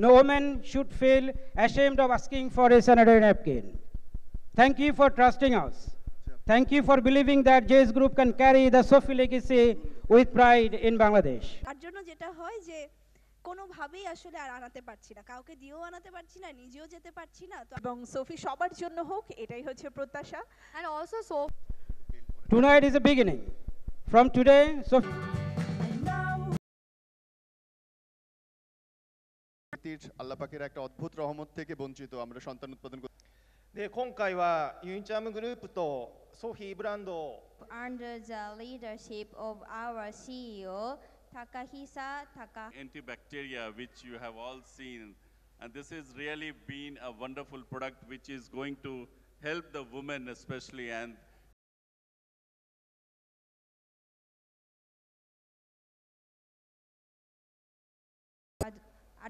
No woman should feel ashamed of asking for a sanitary napkin. Thank you for trusting us. Thank you for believing that JS Group can carry the Sophie legacy with pride in Bangladesh. তার জন্য যেটা হয় যে কোনোভাবেই আসলে আর আনাতে পারছি না, কাউকে দিয়েও আনাতে পারছি না, নিজেও যেতে পারছি না। তো এবং সোফি সবার জন্য হোক, এটাই হচ্ছে প্রত্যাশা। And also Sophie. Tonight is a beginning. From today, Sophie. আল্লাহ পাকের একটা অদ্ভুত রহমত থেকে বঞ্চিত আমরা সন্তান উৎপাদন করতে। で今回はユニチャームグループとソフィーブランドを under the leadership of our CEO Takahisa antibacteria, which you have all seen, and this has really been a wonderful product which is going to help the women especially, and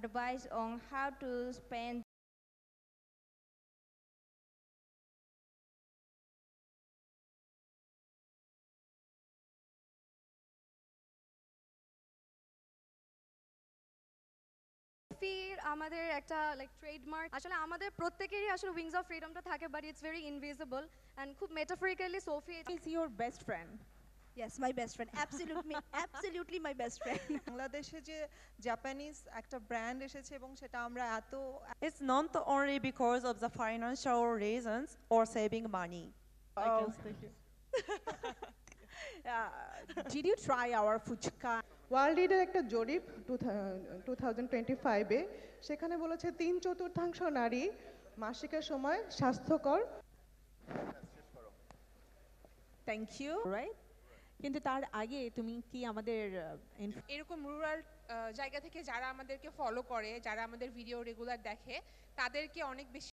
advice on how to spend ফির আমাদের একটা like trademark, আসলে আমাদের প্রত্যেকেরই আসলে wings of ফ্রিডমটা থাকে, but it's very invisible and খুব metaphorically Sophie is your best friend. Yes, my best friend. Absolutely my best friend. বাংলাদেশে যে জাপানিজ একটা ব্র্যান্ড এসেছে এবং সেটা আমরা এত It's not only because of the financial reasons or saving money. Thank you. Did you try our phuchka? World লিডের একটা জরিপ 2025-এ সেখানে বলেছে 3/4 নারী মাসিকের সময় স্বাস্থ্যকর। Thank you. রাইট, কিন্তু তার আগে তুমি কি আমাদের এরকম রুরাল জায়গা থেকে যারা আমাদেরকে ফলো করে, যারা আমাদের ভিডিও রেগুলার দেখে, তাদেরকে অনেক বেশি